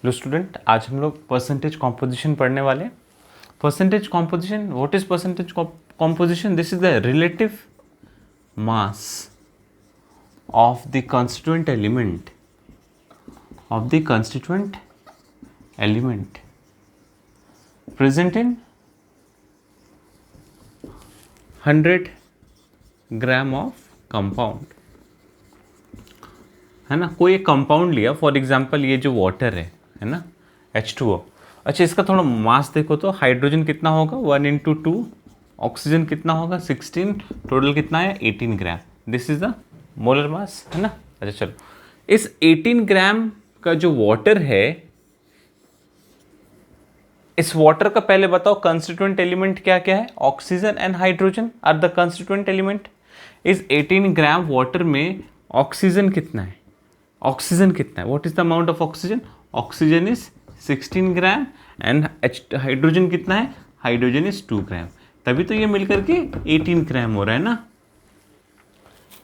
लो student, आज हम लोग परसेंटेज कॉम्पोजिशन पढ़ने वाले हैं। Percentage composition, what is percentage composition? This is the relative mass of the constituent element present in 100 gram of compound, है ना। कोई एक कंपाउंड लिया, फॉर एग्जांपल ये जो वाटर है ना, H2O। अच्छा, इसका थोड़ा मास देखो तो हाइड्रोजन कितना होगा 1 इंटू 2, ऑक्सीजन कितना होगा 16, टोटल कितना है 18 gram. This is the molar mass, है ना। अच्छा चलो, इस 18 ग्राम का जो वाटर है, इस वाटर का पहले बताओ कंस्टिट्यूएंट एलिमेंट क्या क्या है? Oxygen and hydrogen are the constituent element. इस 18 ग्राम वाटर में ऑक्सीजन कितना है? ऑक्सीजन कितना है? What is the amount of oxygen? Oxygen is 16 gram and hydrogen कितना है? हाइड्रोजन इज 2 ग्राम। तभी तो ये मिलकर के 18 ग्राम हो रहा है ना।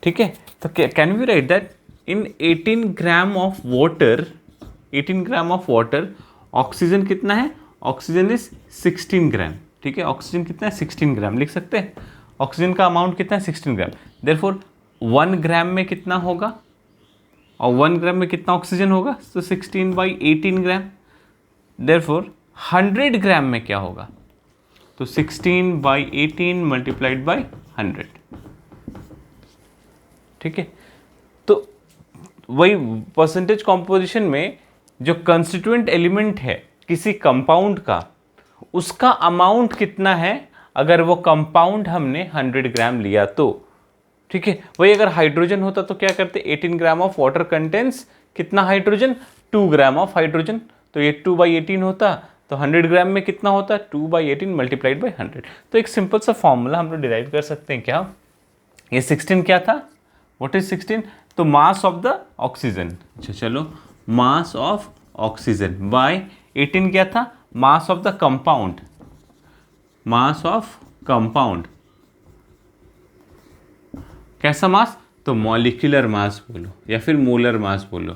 ठीक है, तो can we write that in 18 gram of water, 18 gram of water oxygen कितना है? Oxygen is 16 gram. ठीक है, ऑक्सीजन कितना है? 16 ग्राम लिख सकते हैं। ऑक्सीजन का अमाउंट कितना है? 16 ग्राम। देयरफॉर 1 ग्राम में कितना होगा, और 1 ग्राम में कितना ऑक्सीजन होगा? तो 16/18 ग्राम। देयरफॉर 100 ग्राम में क्या होगा? तो 16/18 मल्टीप्लाइड बाई 100। ठीक है, तो वही परसेंटेज कॉम्पोजिशन में जो कंस्टिट्यूएंट एलिमेंट है किसी कंपाउंड का, उसका अमाउंट कितना है अगर वो कंपाउंड हमने 100 ग्राम लिया तो। ठीक है, वही अगर हाइड्रोजन होता तो क्या करते? 18 ग्राम ऑफ वाटर कंटेंस कितना हाइड्रोजन? 2 gram of hydrogen. तो ये 2/18 होता, तो 100 ग्राम में कितना होता? 2/18 मल्टीप्लाइड बाई 100। तो एक सिंपल सा फॉर्मूला हम लोग डिराइव कर सकते हैं। क्या ये 16 क्या था? What is 16? तो मास ऑफ द ऑक्सीजन। अच्छा चलो, मास ऑफ ऑक्सीजन बाय 18 क्या था? मास of the compound, mass of compound. कैसा मास? तो मॉलिक्यूलर मास बोलो या फिर मोलर मास बोलो,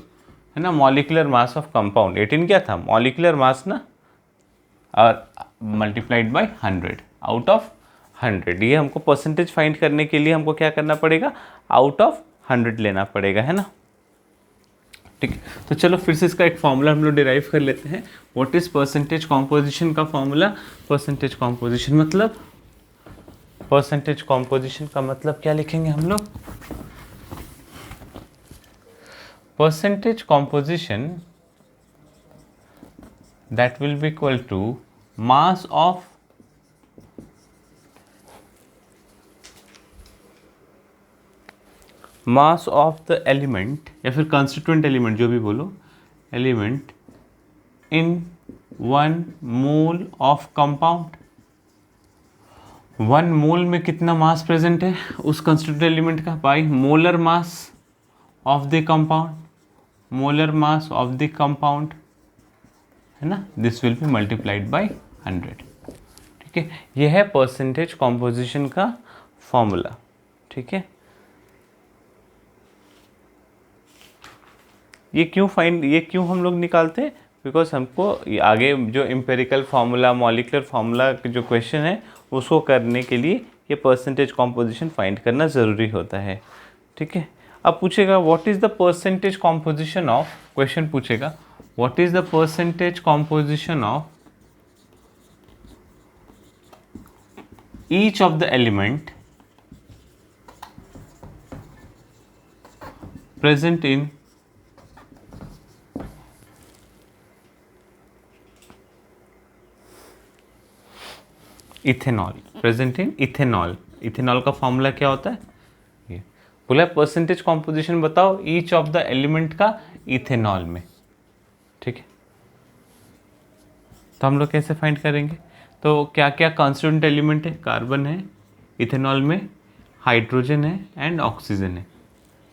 है ना। मॉलिक्यूलर मास ऑफ कंपाउंड 18 क्या था? मॉलिक्यूलर मास ना, और मल्टीप्लाइड बाय 100 आउट ऑफ 100। ये हमको परसेंटेज फाइंड करने के लिए हमको क्या करना पड़ेगा? आउट ऑफ 100 लेना पड़ेगा, है ना। ठीक है, तो चलो फिर से इसका एक फॉर्मूला हम लोग डिराइव कर लेते हैं। व्हाट इज परसेंटेज कॉम्पोजिशन का फॉर्मूला? परसेंटेज कॉम्पोजिशन मतलब, परसेंटेज कॉम्पोजिशन का मतलब क्या लिखेंगे हम लोग? Percentage composition that will be equal to mass of mass of the element या फिर कंस्टिट्यूएंट एलिमेंट, जो भी बोलो, element in 1 mole of compound. 1 mole में कितना मास प्रेजेंट है उस कंस्टिट्यूएंट एलिमेंट का? By molar mass of the compound, molar mass of the compound, है ना। This will be multiplied by 100। ठीक है, यह है परसेंटेज कॉम्पोजिशन का फॉर्मूला। ठीक है, ये क्यों हम लोग निकालते हैं? बिकॉज हमको आगे जो एम्पेरिकल फार्मूला, मॉलिक्यूलर फार्मूला जो क्वेश्चन है उसको करने के लिए ये परसेंटेज कॉम्पोजिशन फाइंड करना ज़रूरी होता है। ठीक है, अब पूछेगा what is the percentage composition of, question पूछेगा what is the percentage composition of each of the element present in ethanol, present in ethanol. Ethanol का फॉर्मूला क्या होता है? ये बोला परसेंटेज कॉम्पोजिशन बताओ ईच ऑफ द एलिमेंट का ethanol में। ठीक है, तो हम लोग कैसे फाइंड करेंगे? तो क्या क्या कॉन्स्टिट्यूएंट एलिमेंट है? कार्बन है इथेनॉल में, हाइड्रोजन है एंड ऑक्सीजन है।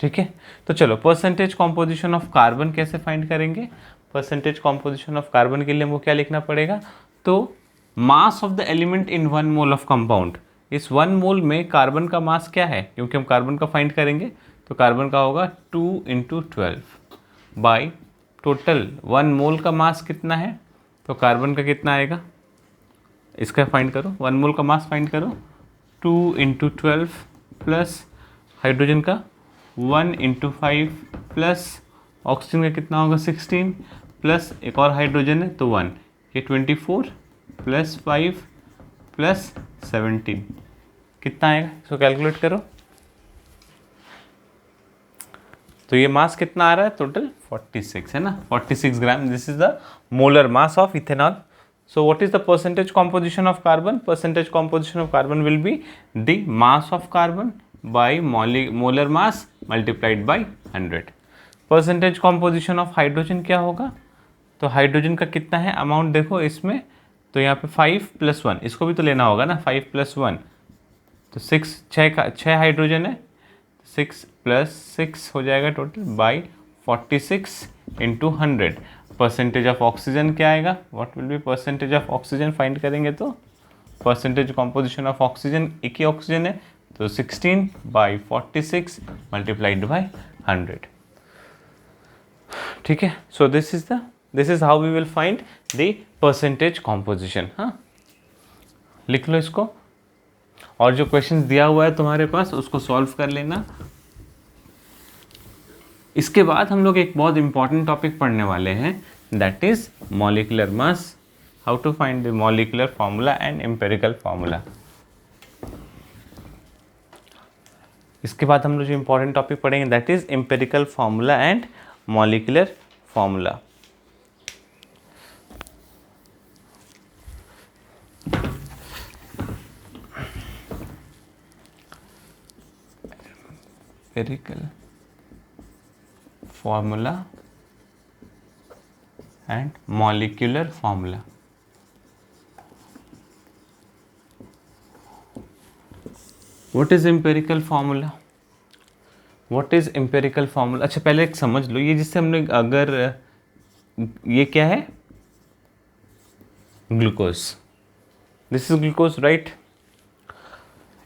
ठीक है, तो चलो परसेंटेज कॉम्पोजिशन ऑफ कार्बन कैसे फाइंड करेंगे? परसेंटेज कॉम्पोजिशन ऑफ कार्बन के लिए हमको क्या लिखना पड़ेगा? तो मास of the element in 1 mole of compound. इस 1 मोल में कार्बन का मास क्या है? क्योंकि हम कार्बन का फाइंड करेंगे, तो कार्बन का होगा 2 × 12 बाई टोटल 1 मोल का मास कितना है, तो कार्बन का कितना आएगा, इसका फाइंड करो, 1 मोल का मास फाइंड करो, 2 × 12 प्लस हाइड्रोजन का 1 × 5 प्लस ऑक्सीजन का कितना होगा 16 प्लस एक और हाइड्रोजन है तो 1, ये 24 प्लस 5 प्लस 17 कितना आएगा, इसको कैलकुलेट करो। तो ये मास कितना आ रहा है टोटल 46 है ना, 46 gram. This is the molar mass of ethanol. So what is the percentage composition of carbon? Percentage composition of carbon will be the mass of carbon by molar mass multiplied by 100. Percentage composition of hydrogen क्या होगा, तो hydrogen का कितना है amount देखो इसमें, तो यहाँ पे 5 + 1, इसको भी तो लेना होगा ना, 5 + 1 तो 6 हाइड्रोजन है, 6 + 6 हो जाएगा total by 46 × 100। Percentage of oxygen क्या आएगा, what will be percentage of oxygen find करेंगे तो परसेंटेज कॉम्पोजिशन ऑफ ऑक्सीजन, एक ही ऑक्सीजन है तो 16/46 मल्टीप्लाइड बाय 100। ठीक है, so this is how we will find the percentage composition. हाँ, लिख लो इसको, और जो क्वेश्चंस दिया हुआ है तुम्हारे पास उसको सॉल्व कर लेना। इसके बाद हम लोग एक बहुत इंपॉर्टेंट टॉपिक पढ़ने वाले हैं, that is molecular mass, how to find the molecular formula and empirical formula. इसके बाद हम लोग जो इंपॉर्टेंट टॉपिक पढ़ेंगे that is empirical formula and molecular formula. Empirical formula and molecular formula। What is empirical formula? What is empirical formula? अच्छा पहले एक समझ लो, ये जिससे हमने अगर ये क्या है glucose, this is glucose right.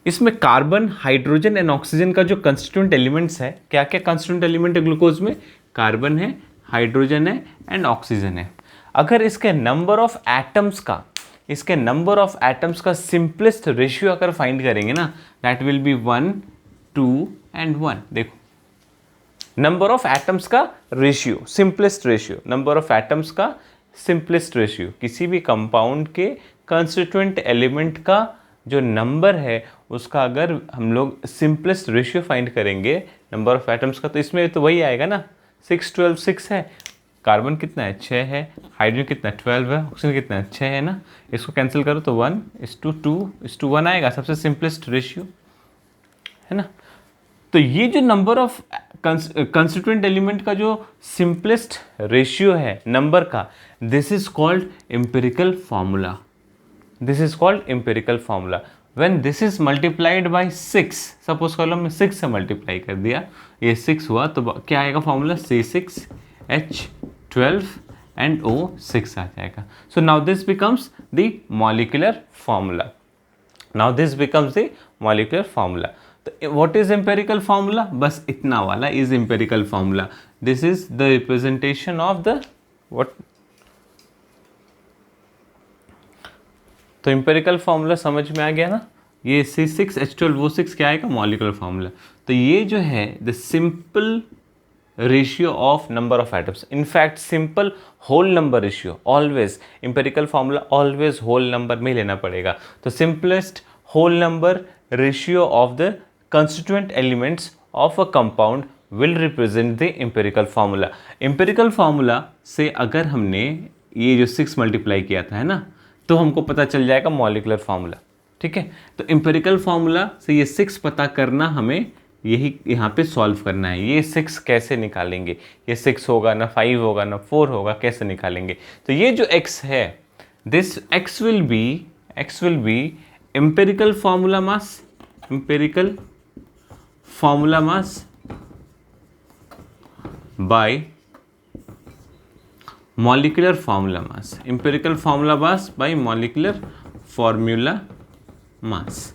इसमें कार्बन, हाइड्रोजन एंड ऑक्सीजन का जो कंस्टिट्यूएंट एलिमेंट्स है, क्या क्या कंस्टिट्यूएंट एलिमेंट है ग्लूकोज में, कार्बन है, हाइड्रोजन है एंड ऑक्सीजन है। अगर इसके नंबर ऑफ एटम्स का सिंपलेस्ट रेशियो अगर फाइंड करेंगे ना, दैट विल बी 1, 2 एंड 1। देखो नंबर ऑफ एटम्स का ratio, simplest ratio, number of atoms का सिंपलेस्ट रेशियो, किसी भी कंपाउंड के कंस्टिट्यूएंट एलिमेंट का जो नंबर है उसका अगर हम लोग सिंपलेस्ट रेशियो फाइंड करेंगे नंबर ऑफ एटम्स का, तो इसमें तो वही आएगा ना, 6, 12, 6 है, कार्बन कितना है 6 है, हाइड्रोजन कितना 12 है, ऑक्सीजन कितना 6 है ना, इसको कैंसिल करो तो 1:2:1 आएगा, सबसे सिंपलेस्ट रेशियो है ना। तो ये जो नंबर ऑफ कंस्टिट्यूएंट एलिमेंट का जो सिंपलेस्ट रेशियो है नंबर का, this is called empirical formula. This is called empirical formula. When this is multiplied by 6, suppose column में 6 से मल्टीप्लाई कर दिया, ये 6 हुआ तो क्या आएगा फॉर्मूला, C6H12 एंड O6 आ जाएगा। So now this becomes the molecular formula. तो व्हाट इज एम्पिरिकल फॉर्मूला, बस इतना वाला is empirical formula. This is the representation of the what. तो एम्पिरिकल फॉर्मूला समझ में आ गया ना, ये C6H12 O6 क्या आएगा, मॉलिक्यूलर फॉर्मूला। तो ये जो है the simple ratio of number of atoms, in fact simple whole number ratio, always empirical formula always whole number में लेना पड़ेगा। तो simplest whole number ratio of the constituent elements of a compound will represent the empirical formula. Empirical formula से अगर हमने ये जो 6 multiply किया था है ना, तो हमको पता चल जाएगा मॉलिक्यूलर फार्मूला। ठीक है, तो एम्पिरिकल फार्मूला से ये 6 पता करना, हमें यही यहाँ पे सॉल्व करना है। ये 6 कैसे निकालेंगे, ये 6 होगा ना 5 होगा ना 4 होगा, कैसे निकालेंगे। तो ये जो x है, this x will be empirical formula mass, empirical formula mass bye molecular formula mass, empirical formula mass bye molecular formula mass.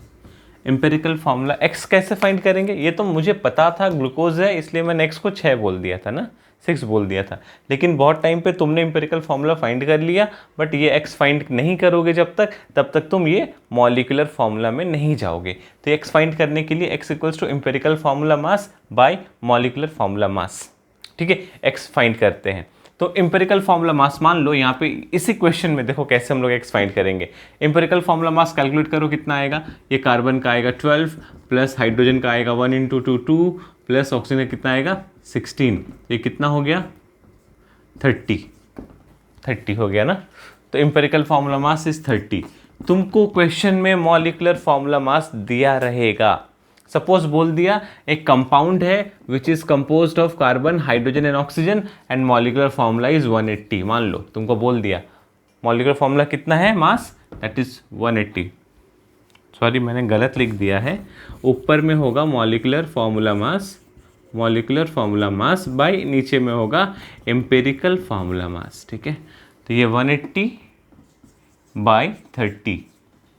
Empirical formula x कैसे फाइंड करेंगे, ये तो मुझे पता था ग्लूकोज है, इसलिए मैंने x को 6 बोल दिया था ना, 6 बोल दिया था। लेकिन बहुत टाइम पे तुमने एम्पिरिकल फार्मूला फाइंड कर लिया, बट ये x फाइंड नहीं करोगे तब तक तुम ये मॉलिकुलर फार्मूला में नहीं जाओगे। तो x फाइंड करने के लिए x equals to empirical formula mass by molecular formula mass. ठीक है, x फाइंड करते हैं। तो एम्पिरिकल फार्मूला मास मान लो यहाँ पे इसी क्वेश्चन में देखो कैसे हम लोग x फाइंड करेंगे। एम्पिरिकल फार्मूला मास कैलकुलेट करो कितना आएगा, ये कार्बन का आएगा 12 प्लस हाइड्रोजन का आएगा 1 × 2 2 प्लस ऑक्सीजन का कितना आएगा 16, ये कितना हो गया 30 हो गया ना। तो एम्पिरिकल फार्मूला मास इज 30। तुमको क्वेश्चन में मॉलिकुलर फार्मूला मास दिया रहेगा। सपोज बोल दिया एक कंपाउंड है which is composed of carbon hydrogen and oxygen and molecular formula is 180। मान लो तुमको बोल दिया मॉलिकुलर फार्मूला कितना है मास, दैट इज 180। सॉरी मैंने गलत लिख दिया है, ऊपर में होगा मॉलिकुलर फार्मूला मास बाय नीचे में होगा एम्पिरिकल फार्मूला मास। ठीक है, तो ये 180 by 30,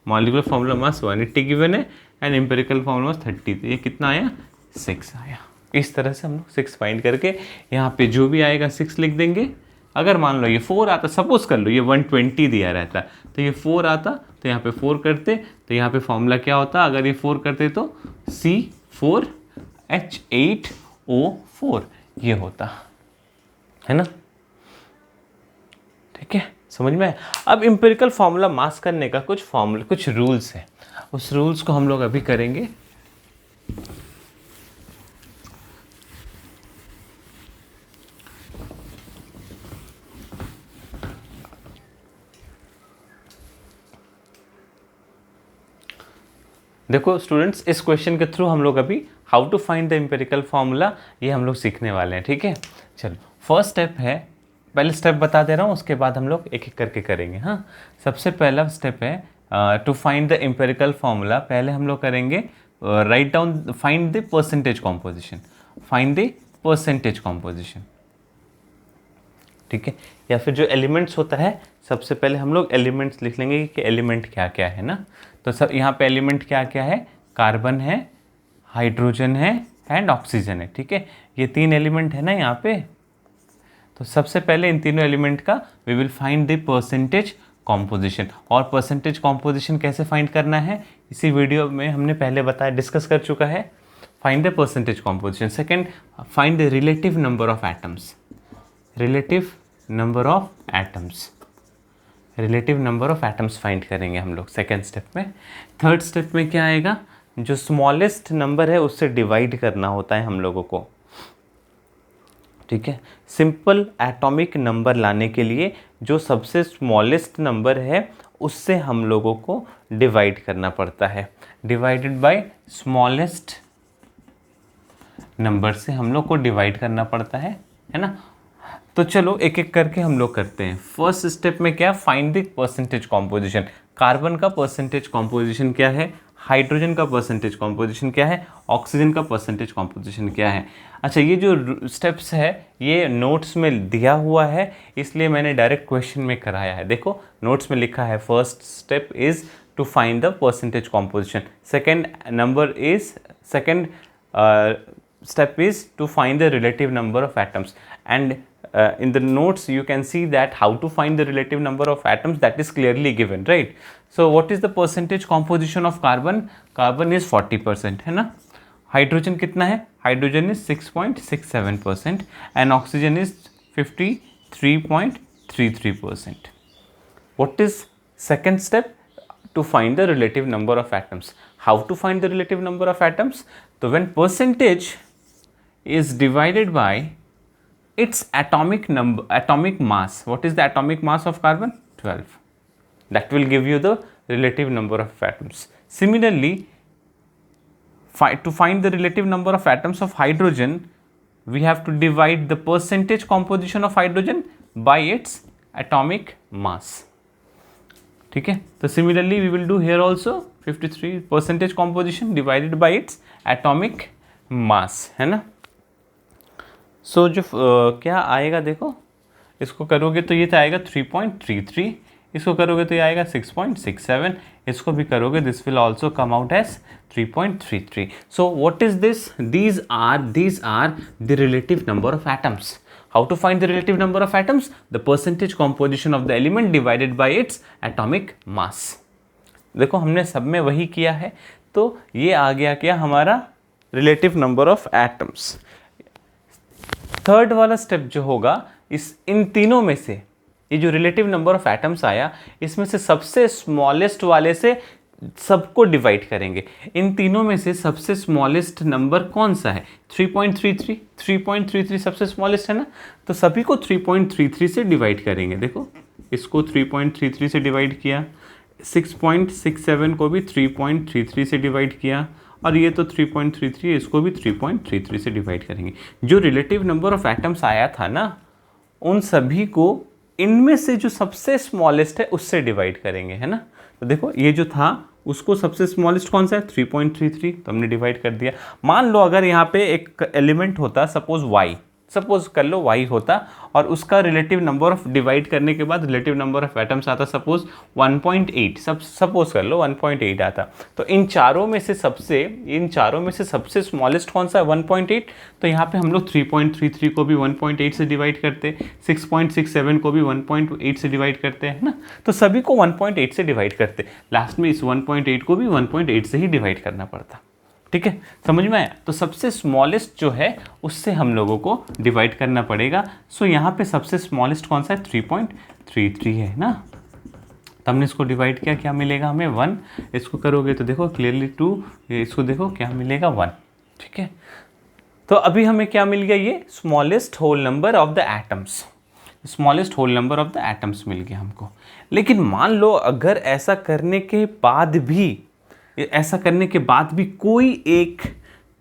molecular formula mass 180 given है एंड एम्पिरिकल फार्मूला मास 30, तो ये कितना आया 6 आया। इस तरह से हम लोग 6 फाइंड करके यहाँ पे जो भी आएगा 6 लिख देंगे। अगर मान लो ये 4 आता, सपोज कर लो ये 120 दिया रहता तो ये 4 आता तो यहाँ पे 4 करते, तो यहाँ पे फॉर्मूला क्या होता, अगर ये 4 करते तो C4H8O4 ये होता है ना। ठीक है, समझ में आया। अब एम्पिरिकल फार्मूला मास करने का कुछ रूल्स है, उस रूल्स को हम लोग अभी करेंगे। देखो स्टूडेंट्स, इस क्वेश्चन के थ्रू हम लोग अभी how to find the empirical formula ये हम लोग सीखने वाले हैं। ठीक है, चलो फर्स्ट स्टेप है, पहले स्टेप बता दे रहा हूँ, उसके बाद हम लोग एक एक करके करेंगे। हाँ, सबसे पहला स्टेप है to find the empirical formula. पहले हम लोग करेंगे write down, find the percentage composition. ठीक है, या फिर जो एलिमेंट्स होता है सबसे पहले हम लोग एलिमेंट्स लिख लेंगे कि एलिमेंट क्या क्या है ना। तो सब यहाँ पे एलिमेंट क्या क्या है, कार्बन है, हाइड्रोजन है एंड ऑक्सीजन है। ठीक है, ये 3 एलिमेंट है ना यहाँ पे। तो सबसे पहले इन तीनों एलिमेंट का we will find the percentage composition. और परसेंटेज कॉम्पोजिशन कैसे फाइंड करना है इसी वीडियो में हमने पहले बताया, डिस्कस कर चुका है। Find the percentage composition. Second, find the relative number of atoms. Relative number of atoms find करेंगे हम लोग सेकेंड स्टेप में। थर्ड स्टेप में क्या आएगा, जो स्मॉलेस्ट नंबर है उससे डिवाइड करना होता है हम लोगों को। ठीक है, सिंपल एटॉमिक नंबर लाने के लिए जो सबसे स्मॉलेस्ट नंबर है उससे हम लोगों को डिवाइड करना पड़ता है। डिवाइडेड बाय स्मॉलेस्ट नंबर से हम लोग को डिवाइड करना पड़ता है ना। तो चलो एक एक करके हम लोग करते हैं। फर्स्ट स्टेप में क्या, find the percentage composition. Carbon का परसेंटेज कॉम्पोजिशन क्या है, हाइड्रोजन का परसेंटेज कॉम्पोजिशन क्या है, ऑक्सीजन का परसेंटेज कॉम्पोजिशन क्या है। अच्छा, ये जो स्टेप्स है ये नोट्स में दिया हुआ है, इसलिए मैंने डायरेक्ट क्वेश्चन में कराया है। देखो नोट्स में लिखा है first step is to find the percentage composition, second step is to find the relative number of atoms, and in the notes you can see that how to find the relative number of atoms, that is clearly given, right? So what is the percentage composition of carbon? Carbon is 40% है ना। Hydrogen कितना है, hydrogen is 6.67% and oxygen is 53.33%. What is second step? To find the relative number of atoms. How to find the relative number of atoms? So when percentage is divided by its atomic mass. What is the atomic mass of carbon? 12. That will give you the relative number of atoms. Similarly, to find the relative number of atoms of hydrogen, we have to divide the percentage composition of hydrogen by its atomic mass. ठीक है, तो similarly we will do here also 53 percentage composition divided by its atomic mass, है ना। सो जो क्या आएगा देखो, इसको करोगे तो ये तो आएगा 3.33, इसको करोगे तो ये आएगा 6.67, इसको भी करोगे this will also come out as 3.33. So what is this? These are the relative number of atoms. How to find the relative number of atoms, the percentage composition of the element divided by its atomic mass. देखो हमने सब में वही किया है, तो ये आ गया क्या हमारा relative number of atoms. Third वाला स्टेप जो होगा, इन तीनों में से ये जो रिलेटिव नंबर ऑफ एटम्स आया, इसमें से सबसे स्मॉलेस्ट वाले से सबको डिवाइड करेंगे। इन तीनों में से सबसे स्मॉलेस्ट नंबर कौन सा है? 3.33। 3.33 सबसे स्मॉलेस्ट है ना, तो सभी को 3.33 से डिवाइड करेंगे। देखो इसको 3.33 से डिवाइड किया, 6.67 को भी 3.33 से डिवाइड किया, और ये तो 3.33 है, इसको भी 3.33 से डिवाइड करेंगे। जो रिलेटिव नंबर ऑफ एटम्स आया था ना, उन सभी को इनमें से जो सबसे स्मॉलेस्ट है उससे डिवाइड करेंगे, है ना। तो देखो ये जो था उसको सबसे स्मॉलेस्ट कौन सा है? 3.33, तो हमने डिवाइड कर दिया। मान लो अगर यहाँ पे एक एलिमेंट होता, सपोज y, सपोज कर लो y होता, और उसका रिलेटिव नंबर ऑफ डिवाइड करने के बाद रिलेटिव नंबर ऑफ एटम्स आता सपोज 1.8, सपोज कर लो 1.8 आता, तो इन चारों में से सबसे स्मॉलेस्ट कौन सा है? 1.8। तो यहाँ पे हम लोग 3.33 को भी 1.8 से डिवाइड करते, 6.67 को भी 1.8 से डिवाइड करते हैं ना, तो सभी को 1.8 से डिवाइड करते, लास्ट में इस 1.8 को भी 1.8 से ही डिवाइड करना पड़ता। ठीक है, समझ में आया। तो सबसे स्मॉलेस्ट जो है उससे हम लोगों को डिवाइड करना पड़ेगा। सो यहाँ पे सबसे स्मॉलेस्ट कौन सा है? 3.33 है ना, तो हमने इसको डिवाइड किया, क्या मिलेगा हमें? 1। इसको करोगे तो देखो क्लियरली 2, इसको देखो क्या मिलेगा? 1। ठीक है, तो अभी हमें क्या मिल गया? ये smallest whole number of the atoms, smallest whole number of the atoms मिल गया हमको। लेकिन मान लो अगर ऐसा करने के बाद भी कोई एक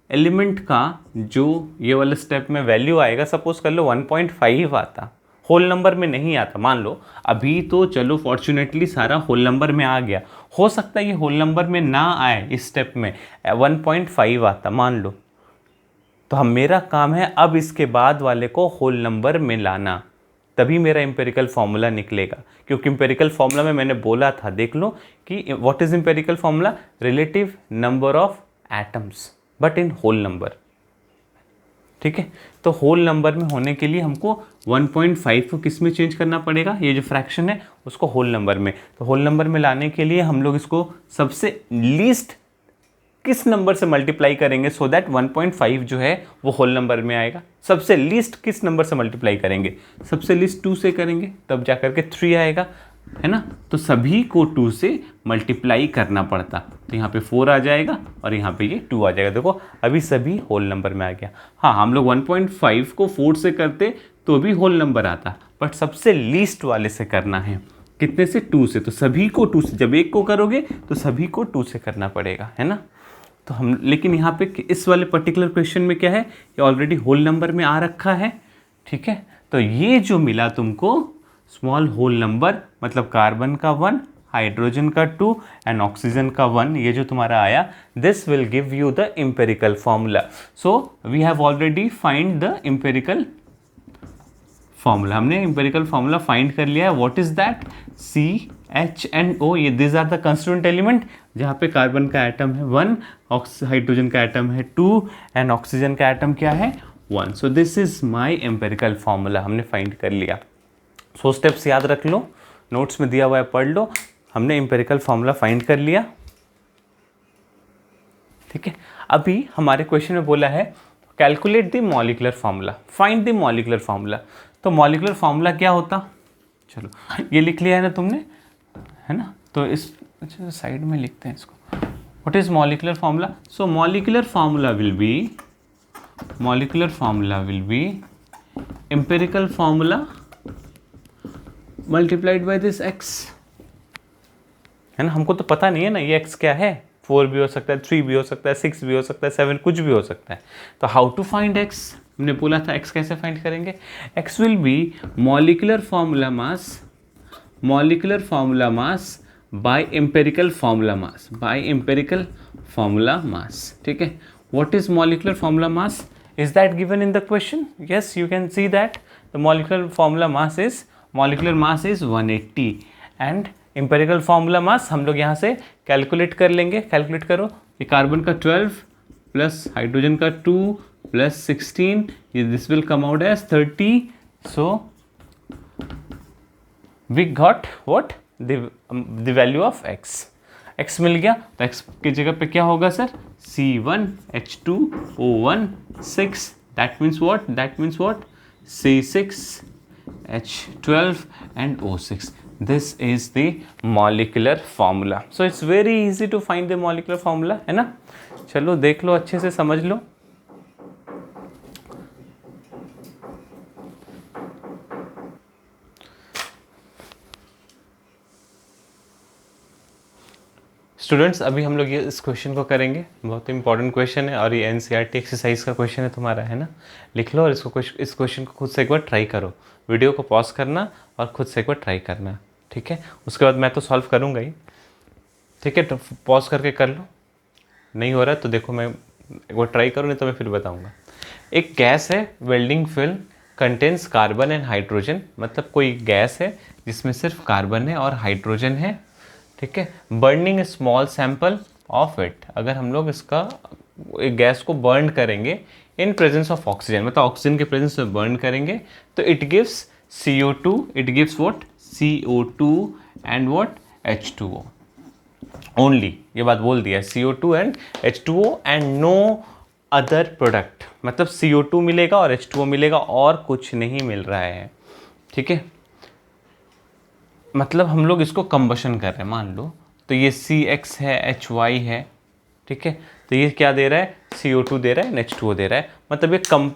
एलिमेंट का जो ये वाला स्टेप में वैल्यू आएगा, सपोज कर लो 1.5 आता, होल नंबर में नहीं आता। मान लो अभी तो चलो फॉर्चुनेटली सारा होल नंबर में आ गया, हो सकता है ये होल नंबर में ना आए, इस स्टेप में 1.5 आता मान लो, तो मेरा काम है अब इसके बाद वाले को होल नंबर में लाना, तभी मेरा एम्पेरिकल फार्मूला निकलेगा। क्योंकि एम्पेरिकल फार्मूला में मैंने बोला था, देख लो कि what is empirical formula? Relative number of atoms but in whole number. ठीक है, तो होल नंबर में होने के लिए हमको 1.5 को किस में चेंज करना पड़ेगा? ये जो फ्रैक्शन है उसको होल नंबर में। तो होल नंबर में लाने के लिए हम लोग इसको सबसे लीस्ट किस नंबर से मल्टीप्लाई करेंगे सो दैट 1.5 जो है वो होल नंबर में आएगा? सबसे लीस्ट किस नंबर से मल्टीप्लाई करेंगे? सबसे लीस्ट 2 से करेंगे, तब जा करके 3 आएगा, है ना। तो सभी को 2 से मल्टीप्लाई करना पड़ता, तो यहाँ पे 4 आ जाएगा और यहाँ पे ये 2 आ जाएगा। देखो अभी सभी होल नंबर में आ गया। हाँ, हम लोग 1.5 को 4 से करते तो भी होल नंबर आता, बट सबसे लीस्ट वाले से करना है, कितने से? 2 से। तो सभी को 2 से, जब एक को करोगे तो सभी को 2 से करना पड़ेगा, है ना। तो हम, लेकिन यहाँ पे इस वाले पर्टिकुलर क्वेश्चन में क्या है, ये ऑलरेडी होल नंबर में आ रखा है। ठीक है, तो ये जो मिला तुमको स्मॉल होल नंबर, मतलब कार्बन का 1, हाइड्रोजन का 2 एंड ऑक्सीजन का 1, ये जो तुम्हारा आया, this will give you the empirical formula. So we have already find the empirical formula, हमने एम्पेरिकल फॉर्मूला फाइंड कर लिया है। What is that? CH&O, ये this are the constituent element, जहाँ पे कार्बन का एटम है 1, हाइड्रोजन का एटम है 2 एंड ऑक्सीजन का एटम क्या है? 1। सो this is my empirical formula, हमने फाइंड कर लिया। सो स्टेप्स याद रख लो, नोट्स में दिया हुआ है, पढ़ लो। हमने एम्पेरिकल फॉर्मूला फाइंड कर लिया। ठीक है, अभी हमारे क्वेश्चन में बोला है calculate the molecular formula, find the molecular formula. तो मॉलिक्यूलर फार्मूला क्या होता? चलो ये लिख लिया है ना तुमने, है ना। तो इस अच्छा साइड में लिखते हैं इसको। What is molecular formula? So molecular formula will be empirical formula multiplied by this x, है ना। हमको तो पता नहीं है ना ये x क्या है, 4 भी हो सकता है, 3 भी हो सकता है, 6 भी हो सकता है, 7 कुछ भी हो सकता है। तो हाउ टू फाइंड x? हमने बोला था x कैसे फाइंड करेंगे? x will be molecular formula mass by empirical formula mass, ठीक है। What is molecular formula mass? Is that given in the question? Yes, you can see that the molecular formula mass is 180 and empirical formula mass हम लोग यहाँ से calculate कर लेंगे। Calculate करो, ये कार्बन का 12 प्लस हाइड्रोजन का 2 प्लस 16, ये this will come out as 30 so we got what the value of x. X मिल गया तो एक्स की जगह पे क्या होगा sir, C1H2O1 6, that means what C6H12 and O6. This is the molecular formula. So it's very easy to find the molecular formula, है ना। चलो देख लो, अच्छे से समझ लो। स्टूडेंट्स अभी हम लोग ये इस क्वेश्चन को करेंगे, बहुत इंपॉर्टेंट क्वेश्चन है और ये एनसीईआरटी एक्सरसाइज का क्वेश्चन है तुम्हारा, है ना। लिख लो और इस क्वेश्चन को खुद से एक बार ट्राई करो, वीडियो को पॉज करना और खुद से एक बार ट्राई करना, ठीक है। उसके बाद मैं तो सॉल्व करूँगा ही, ठीक है। तो पॉज करके कर लो, नहीं हो रहा है तो देखो मैं एक बार ट्राई करूँ, नहीं तो मैं फिर बताऊँगा। एक गैस है welding film contains carbon and hydrogen, मतलब कोई गैस है जिसमें सिर्फ कार्बन है और हाइड्रोजन है, ठीक है। Burning a small sample of it, अगर हम लोग इसका एक गैस को बर्न करेंगे इन प्रेजेंस ऑफ ऑक्सीजन, मतलब ऑक्सीजन के प्रेजेंस में बर्न करेंगे तो it gives CO2, it gives what CO2 and what H2O only, ये बात बोल दिया, CO2 and H2O and no other product, मतलब CO2 मिलेगा और H2O मिलेगा और कुछ नहीं मिल रहा है, ठीक है। मतलब हम लोग इसको कंबशन कर रहे हैं, मान लो तो ये CX है, HY है, ठीक है। तो ये क्या दे रहा है, CO2 दे रहा है, H2O दे रहा है,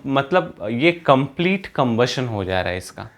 मतलब ये कंप्लीट कंबशन हो जा रहा है इसका।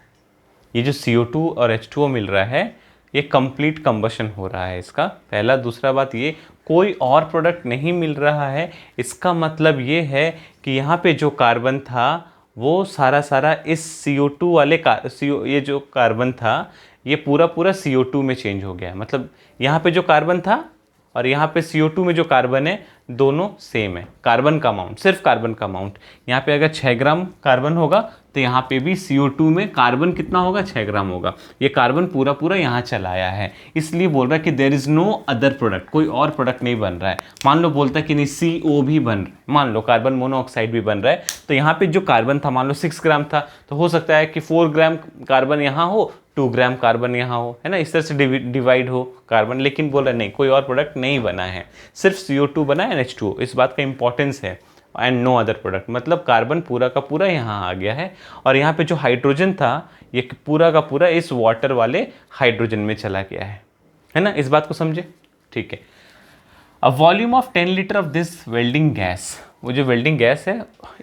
ये जो CO2 और H2O मिल रहा है ये कंप्लीट कंबशन हो रहा है इसका, पहला। दूसरा बात, ये कोई और प्रोडक्ट नहीं मिल रहा है, इसका मतलब ये है कि यहाँ पे जो कार्बन था वो सारा इस CO2 वाले ये जो कार्बन था ये पूरा CO2 में चेंज हो गया है। मतलब यहाँ पे जो कार्बन था और यहाँ पे CO2 में जो कार्बन है दोनों सेम है, कार्बन का अमाउंट, सिर्फ कार्बन का अमाउंट। यहाँ पे अगर 6 ग्राम कार्बन होगा तो यहाँ पे भी CO2 में कार्बन कितना होगा, 6 ग्राम होगा। ये कार्बन पूरा यहाँ चला आया है, इसलिए बोल रहा है कि there is no other product, कोई और प्रोडक्ट नहीं बन रहा है। मान लो बोलता है कि नहीं CO भी बन रहा है, मान लो कार्बन मोनोऑक्साइड भी बन रहा है, तो यहाँ पे जो कार्बन था मान लो 6 ग्राम था, तो हो सकता है कि 4 ग्राम कार्बन यहाँ हो, 2 ग्राम कार्बन यहाँ हो, है ना, इस तरह से डिवाइड हो कार्बन। लेकिन बोल रहा नहीं, कोई और प्रोडक्ट नहीं बना है, सिर्फ CO2 बना है, H2O। इस बात का इंपॉर्टेंस है, एंड नो अदर प्रोडक्ट, मतलब कार्बन पूरा का पूरा यहाँ आ गया है और यहाँ पे जो हाइड्रोजन था ये पूरा का पूरा इस वाटर वाले हाइड्रोजन में चला गया है ना। इस बात को समझे, ठीक है। A volume of 10 litre of this welding gas, वो जो वेल्डिंग गैस है,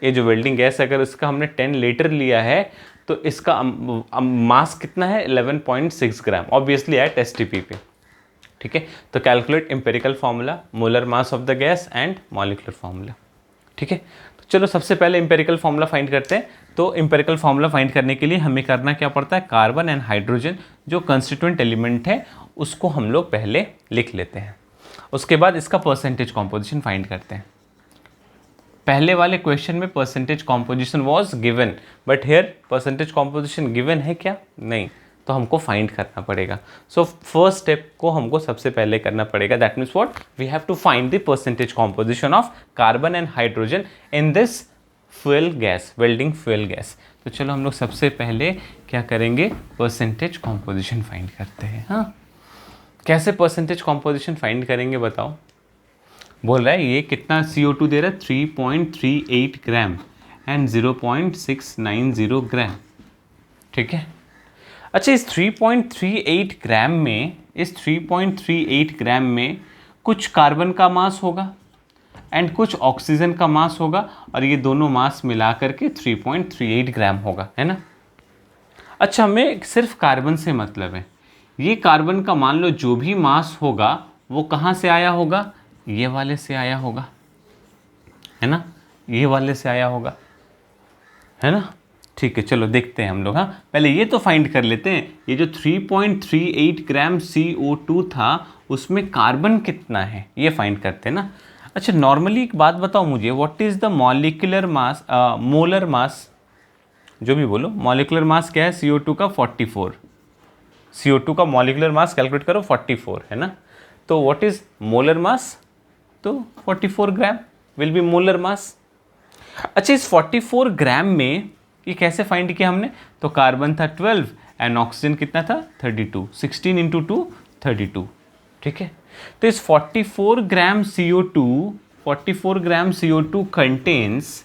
ये जो वेल्डिंग गैस अगर इसका हमने 10 लीटर लिया है तो इसका मास कितना है, 11.6 ग्राम, ऑब्वियसली एट STP पे, ठीक है। तो calculate empirical formula, molar mass of the gas and molecular formula, ठीक है। तो चलो सबसे पहले एम्पेरिकल फार्मूला फाइंड करते हैं। तो एम्पेरिकल फार्मूला फाइंड करने के लिए हमें करना क्या पड़ता है, कार्बन एंड हाइड्रोजन जो कंस्टिट्यूएंट एलिमेंट है उसको हम लोग पहले लिख लेते हैं, उसके बाद इसका परसेंटेज कॉम्पोजिशन फाइंड करते हैं। पहले वाले क्वेश्चन में percentage composition was given, but here percentage composition given है क्या, नहीं, तो हमको फाइंड करना पड़ेगा। सो फर्स्ट स्टेप को हमको सबसे पहले करना पड़ेगा, that means what, we have to find the percentage composition of carbon and hydrogen in this fuel gas, welding fuel gas. तो चलो हम लोग सबसे पहले क्या करेंगे, परसेंटेज कॉम्पोजिशन फाइंड करते हैं। हाँ, कैसे परसेंटेज कॉम्पोजिशन फाइंड करेंगे बताओ। बोल रहा है ये कितना CO2 दे रहा है, 3.38 ग्राम एंड 0.690 ग्राम, ठीक है। अच्छा, इस 3.38 ग्राम में, इस 3.38 ग्राम में कुछ कार्बन का मास होगा एंड कुछ ऑक्सीजन का मास होगा और ये दोनों मास मिला करके 3.38 ग्राम होगा, है ना। अच्छा, हमें सिर्फ कार्बन से मतलब है, ये कार्बन का मान लो जो भी मास होगा वो कहाँ से आया होगा, ये वाले से आया होगा, है ना, ये वाले से आया होगा, है ना। ठीक है, चलो देखते हैं हम लोग। हाँ, पहले ये तो फाइंड कर लेते हैं, ये जो 3.38 ग्राम CO2 था उसमें कार्बन कितना है ये फाइंड करते हैं ना। अच्छा, नॉर्मली एक बात बताओ मुझे, what is the molecular mass, molar mass, जो भी बोलो, मॉलिक्यूलर मास क्या है CO2 का, 44। CO2 का मॉलिक्यूलर मास कैलकुलेट करो 44, है ना। तो व्हाट इज़ मोलर मास, तो 44 ग्राम विल बी मोलर मास। अच्छा, इस 44 ग्राम में ये कैसे फाइंड किया हमने? तो कार्बन था 12 एंड ऑक्सीजन कितना था 32, 16 इंटू 2 32, ठीक है। तो इस 44 ग्राम CO2 कंटेन्स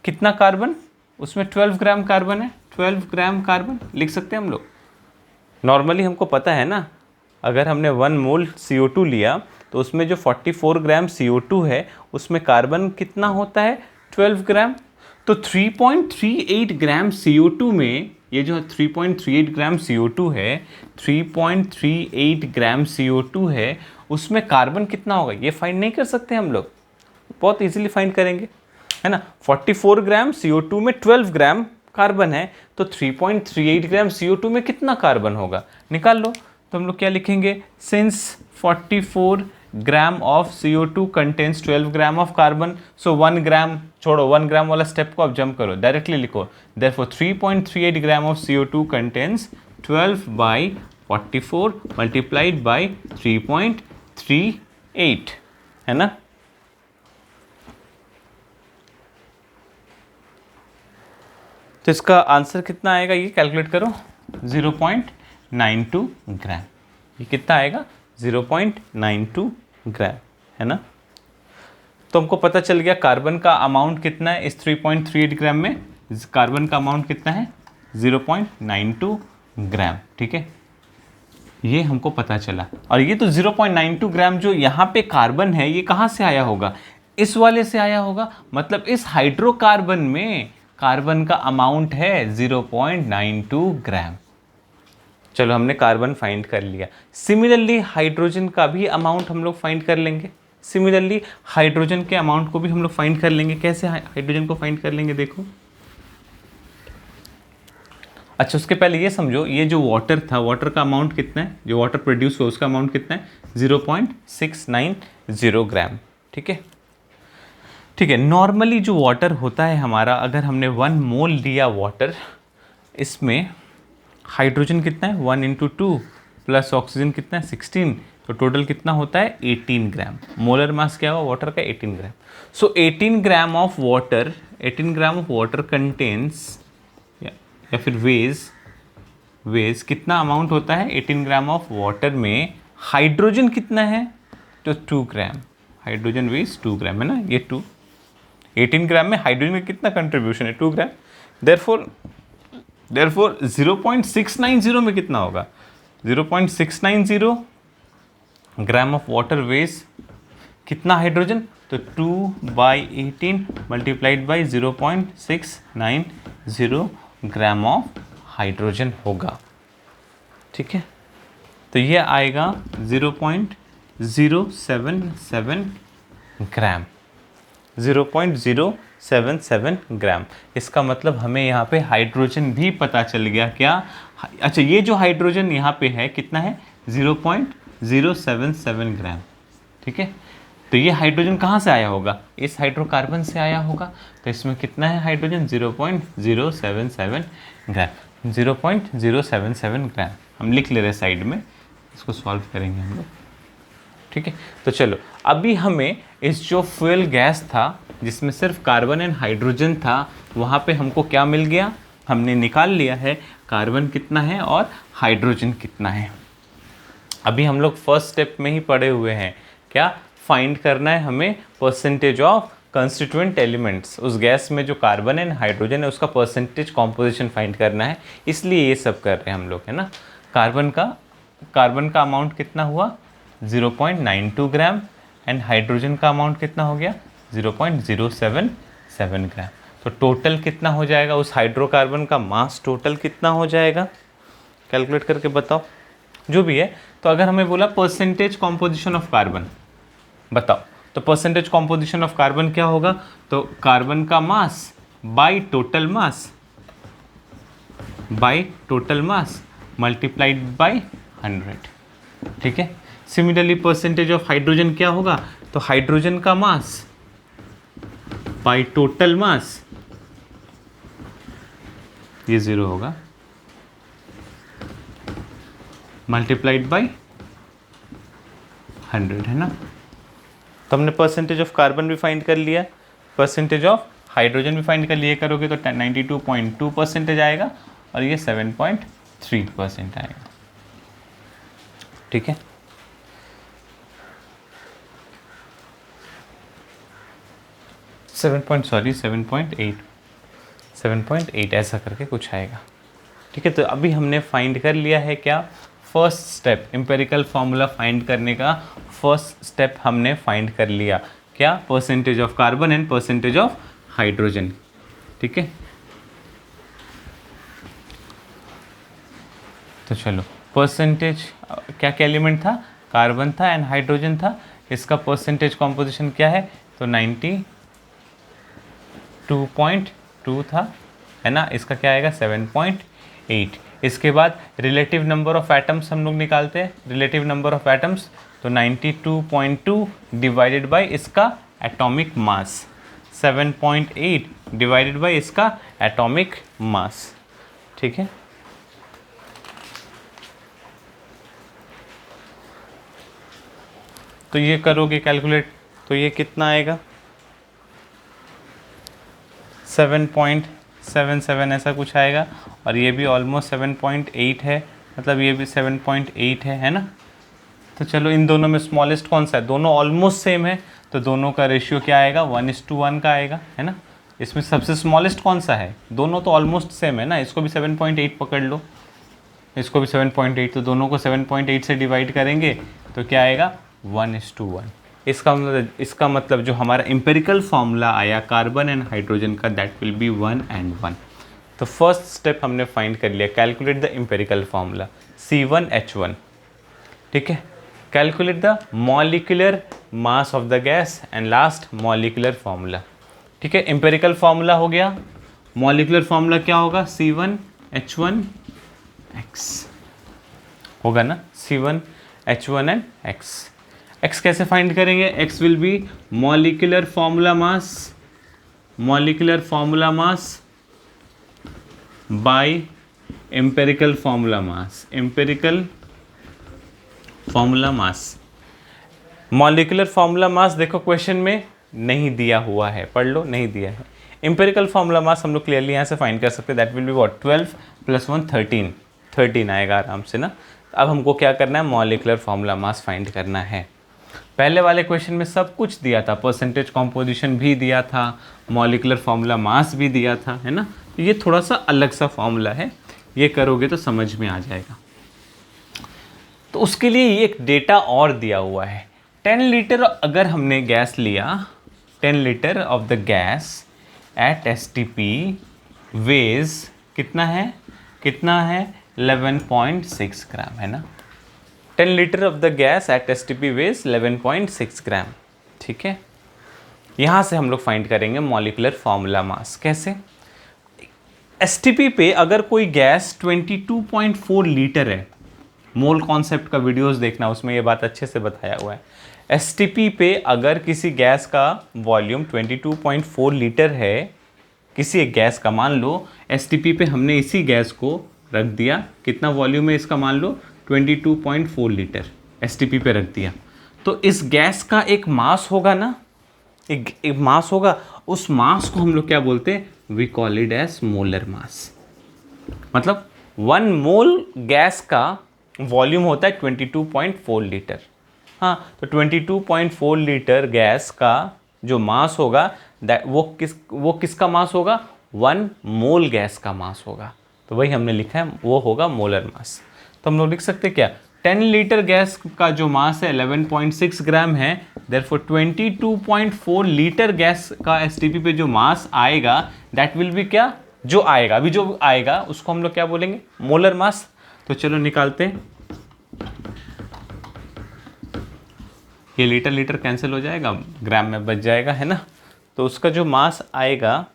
कितना कार्बन? उसमें 12 ग्राम कार्बन है, 12 ग्राम कार्बन लिख सकते हैं हम लोग। नॉर्मली हमको पता है ना, अगर हमने 1 मोल CO2 लिया तो उसमें जो 44 ग्राम CO2 है उसमें कार्बन कितना होता है 12 ग्राम। तो 3.38 ग्राम CO2 में, ये जो 3.38 ग्राम CO2 है, 3.38 ग्राम CO2 है, उसमें कार्बन कितना होगा ये फाइंड नहीं कर सकते हम लोग? बहुत इजीली फाइंड करेंगे, है ना। 44 ग्राम CO2 में 12 ग्राम कार्बन है, तो 3.38 ग्राम CO2 में कितना कार्बन होगा निकाल लो। तो हम लोग क्या लिखेंगे? Since 44 gram of CO2 contains 12 gram of carbon, so 1 gram छोड़ो, 1 ग्राम वाला स्टेप को आप जंप करो, डायरेक्टली लिखो। Therefore 3.38 gram of CO2 contains 12 by 44 multiplied by 3.38, है ना। तो इसका आंसर कितना आएगा ये कैलकुलेट करो, 0.92 ग्राम। ये कितना आएगा? 0.92 ग्राम, है ना। तो हमको पता चल गया कार्बन का अमाउंट कितना है इस 3.38 ग्राम में। कार्बन का अमाउंट कितना है? 0.92 ग्राम, ठीक है, ये हमको पता चला। और ये तो 0.92 ग्राम जो यहाँ पे कार्बन है ये कहाँ से आया होगा? इस वाले से आया होगा, मतलब इस हाइड्रोकार्बन में कार्बन का अमाउंट है 0.92 ग्राम। चलो हमने कार्बन फाइंड कर लिया। सिमिलरली हाइड्रोजन का भी अमाउंट हम लोग फाइंड कर लेंगे। सिमिलरली हाइड्रोजन के अमाउंट को भी हम लोग फाइंड कर लेंगे। कैसे हाइड्रोजन को फाइंड कर लेंगे देखो। अच्छा, उसके पहले ये समझो, ये जो वाटर था, वाटर का अमाउंट कितना है? जो वाटर प्रोड्यूस हुआ उसका अमाउंट कितना है? 0.690 ग्राम, ठीक है। ठीक है, नॉर्मली जो वाटर होता है हमारा, अगर हमने 1 मोल लिया वाटर, इसमें हाइड्रोजन कितना है 1 इंटू 2 प्लस ऑक्सीजन कितना है 16, तो टोटल कितना होता है 18 ग्राम। मोलर मास क्या हुआ वाटर का? 18 ग्राम। सो 18 ग्राम ऑफ वाटर कंटेन्स या फिर वेज कितना अमाउंट होता है 18 ग्राम ऑफ वाटर में? हाइड्रोजन कितना है? तो 2 ग्राम। हाइड्रोजन वेज 2 ग्राम, है ना, ये 18 ग्राम में हाइड्रोजन का कितना कंट्रीब्यूशन है? 2 ग्राम। देयरफॉर 0.690 में कितना होगा? 0.690 ग्राम ऑफ वाटर वेज कितना हाइड्रोजन? तो 2/18 multiplied by 0.690 gram of hydrogen होगा, ठीक है। तो ये आएगा 0.077 ग्राम, 0.077 ग्राम। इसका मतलब हमें यहाँ पे हाइड्रोजन भी पता चल गया क्या? अच्छा, ये जो हाइड्रोजन यहाँ पे है कितना है? 0.077 ग्राम, ठीक है। तो ये हाइड्रोजन कहाँ से आया होगा? इस हाइड्रोकार्बन से आया होगा। तो इसमें कितना है हाइड्रोजन? 0.077 ग्राम। 0.077 ग्राम हम लिख ले रहे साइड में, इसको सॉल्व करेंगे हम लोग, ठीक है। तो चलो, अभी हमें इस जो फ्यूल गैस था जिसमें सिर्फ कार्बन एंड हाइड्रोजन था, वहाँ पे हमको क्या मिल गया? हमने निकाल लिया है कार्बन कितना है और हाइड्रोजन कितना है। अभी हम लोग फर्स्ट स्टेप में ही पढ़े हुए हैं, क्या फाइंड करना है हमें? Percentage of constituent elements. उस गैस में जो कार्बन एंड हाइड्रोजन है उसका परसेंटेज कॉम्पोजिशन फाइंड करना है, इसलिए ये सब कर रहे हैं हम लोग, है ना। कार्बन का अमाउंट कितना हुआ? 0.92 ग्राम एंड हाइड्रोजन का अमाउंट कितना हो गया? 0.077 ग्राम। तो टोटल कितना हो जाएगा? उस हाइड्रोकार्बन का मास टोटल कितना हो जाएगा? कैलकुलेट करके बताओ, जो भी है। तो अगर हमें बोला परसेंटेज कॉम्पोजिशन ऑफ कार्बन बताओ, तो परसेंटेज कॉम्पोजिशन ऑफ कार्बन क्या होगा? तो कार्बन का mass by total mass multiplied by 100, ठीक है। सिमिलरली परसेंटेज ऑफ हाइड्रोजन क्या होगा? तो हाइड्रोजन का मास बाय टोटल मास, ये 0 होगा, मल्टीप्लाइड बाय 100, है ना। तो हमने परसेंटेज ऑफ कार्बन भी फाइंड कर लिया। परसेंटेज ऑफ हाइड्रोजन भी फाइंड कर लिए करोगे तो 92.2% आएगा और ये 7.3% आएगा। ठीक है, सेवन पॉइंट एट ऐसा करके कुछ आएगा। ठीक है, तो अभी हमने फाइंड कर लिया है क्या, first step empirical formula find करने का फर्स्ट स्टेप हमने फाइंड कर लिया, क्या, percentage of carbon and percentage of hydrogen. ठीक है, तो चलो परसेंटेज क्या क्या एलिमेंट था, कार्बन था एंड हाइड्रोजन था, इसका परसेंटेज कॉम्पोजिशन क्या है, तो 92.2 था, है ना, इसका क्या आएगा 7.8। इसके बाद रिलेटिव नंबर ऑफ एटम्स हम लोग निकालते हैं, रिलेटिव नंबर ऑफ एटम्स, तो 92.2 डिवाइडेड बाय इसका एटॉमिक मास, 7.8 डिवाइडेड बाय इसका एटॉमिक मास। ठीक है, तो ये करोगे कैलकुलेट तो ये कितना आएगा 7.77 ऐसा कुछ आएगा, और ये भी ऑलमोस्ट 7.8 है, मतलब ये भी 7.8 है ना। तो चलो इन दोनों में स्मॉलेस्ट कौन सा है, दोनों ऑलमोस्ट सेम है, तो दोनों का रेशियो क्या आएगा 1:1 का आएगा, है ना। इसमें सबसे स्मॉलेस्ट कौन सा है, दोनों तो ऑलमोस्ट सेम है ना, इसको भी 7.8 पकड़ लो, इसको भी 7.8, तो दोनों को 7.8 से डिवाइड करेंगे तो क्या आएगा 1:1। इसका मतलब जो हमारा एम्पेरिकल फार्मूला आया कार्बन एंड हाइड्रोजन का, दैट विल बी 1:1। तो फर्स्ट स्टेप हमने फाइंड कर लिया, calculate the empirical formula C1H1। ठीक है, calculate the molecular mass of the gas and last molecular formula. ठीक है, एम्पेरिकल फार्मूला हो गया, मॉलिक्यूलर फार्मूला क्या होगा C1H1X होगा ना, C1H1 एंड X। X कैसे फाइंड करेंगे, X will be molecular formula mass by empirical formula mass, empirical formula mass. Molecular formula mass देखो क्वेश्चन में नहीं दिया हुआ है, पढ़ लो, नहीं दिया है। एम्पेरिकल फार्मूला मास हम लोग क्लियरली यहाँ से फाइंड कर सकते हैं, दैट विल बी व्हाट 12 + 1 13 आएगा आराम से ना। अब हमको क्या करना है, मॉलिक्यूलर फार्मूला मास फाइंड करना है। पहले वाले क्वेश्चन में सब कुछ दिया था, परसेंटेज कॉम्पोजिशन भी दिया था, मॉलिक्यूलर फार्मूला मास भी दिया था, है ना। तो ये थोड़ा सा अलग सा फार्मूला है, ये करोगे तो समझ में आ जाएगा। तो उसके लिए ये एक डेटा और दिया हुआ है, 10 लीटर अगर हमने गैस लिया, 10 litre of the gas at STP weighs कितना है 11.6 ग्राम, है ना। 10 litre of the gas at STP weighs 11.6 gram. ठीक है, यहाँ से हम लोग फाइंड करेंगे मॉलिक्यूलर फार्मूला मास। कैसे, STP पे अगर कोई गैस 22.4 लीटर है, मोल कॉन्सेप्ट का वीडियोस देखना, उसमें ये बात अच्छे से बताया हुआ है। STP पे अगर किसी गैस का वॉल्यूम 22.4 लीटर है, किसी एक गैस का, मान लो STP पे हमने इसी गैस को रख दिया, कितना वॉल्यूम है इसका, मान लो 22.4 लीटर STP पे रख दिया, तो इस गैस का एक मास होगा ना, एक मास होगा, उस मास को हम लोग क्या बोलते हैं, we call it as molar mass. मतलब 1 मोल गैस का वॉल्यूम होता है 22.4 लीटर। हाँ, तो 22.4 लीटर गैस का जो मास होगा, वो किसका मास होगा, 1 मोल गैस का मास होगा। तो वही हमने लिखा है, वो होगा मोलर मास। तो हम लोग लिख सकते हैं क्या, 10 लीटर गैस का जो मास है 11.6 ग्राम है, देयरफॉर 22.4 लीटर गैस का STP पे जो मास आएगा, दैट विल बी क्या, जो आएगा अभी जो आएगा उसको हम लोग क्या बोलेंगे, मोलर मास। तो चलो निकालते हैं, ये लीटर कैंसिल हो जाएगा, ग्राम में बच जाएगा, है ना। तो उसका जो मास आएगा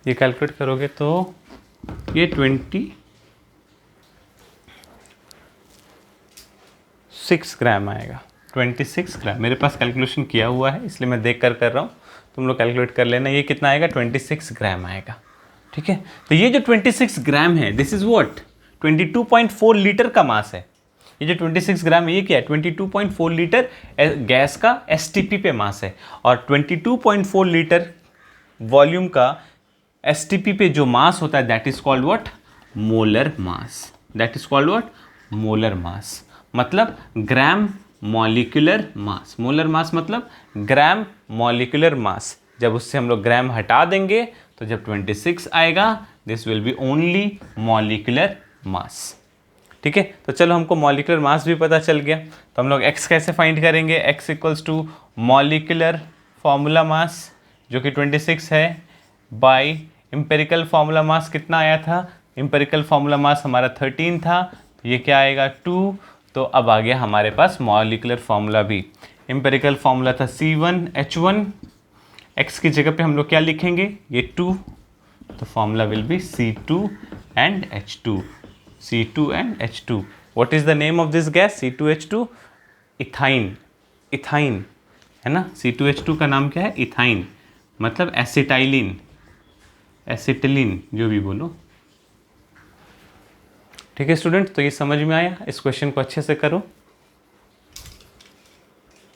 ये कैलकुलेट करोगे तो ये 26 ग्राम आएगा, 26 ग्राम। मेरे पास कैलकुलेशन किया हुआ है इसलिए मैं देख कर रहा हूँ, तुम लोग कैलकुलेट कर लेना। ये कितना आएगा, 26 ग्राम आएगा। ठीक है, तो ये जो 26 ग्राम है दिस इज व्हाट 22.4 लीटर का मास है। ये जो 26 ग्राम है ये क्या है 22.4 लीटर गैस का STP पे मास है, और 22.4 लीटर वॉल्यूम का STP पे जो मास होता है that is called what molar mass. That is called what molar mass, मतलब gram molecular mass. Molar mass मतलब ग्राम मॉलिक्यूलर मास। जब उससे हम लोग ग्राम हटा देंगे तो जब 26 आएगा this will be only molecular mass. ठीक है, तो चलो हमको मॉलिक्यूलर मास भी पता चल गया, तो हम लोग x कैसे फाइंड करेंगे। x equals to molecular formula mass जो कि 26 है बाय एम्पेरिकल फॉर्मूला मास कितना आया था, एम्पेरिकल फॉर्मूला मास हमारा 13 था, तो ये क्या आएगा 2। तो अब आ गया हमारे पास मॉलिक्यूलर फॉर्मूला भी। एम्पेरिकल फॉर्मूला था C1H1, x की जगह पे हम लोग क्या लिखेंगे ये 2, तो formula will be C2 and H2, C2 and H2। What is the name of this gas C2H2, ethyne. Ethyne है ना, C2H2 का नाम क्या है इथाइन, मतलब एसिटाइलिन, एसिटिलिन जो भी बोलो। ठीक है स्टूडेंट, तो ये समझ में आया, इस क्वेश्चन को अच्छे से करो।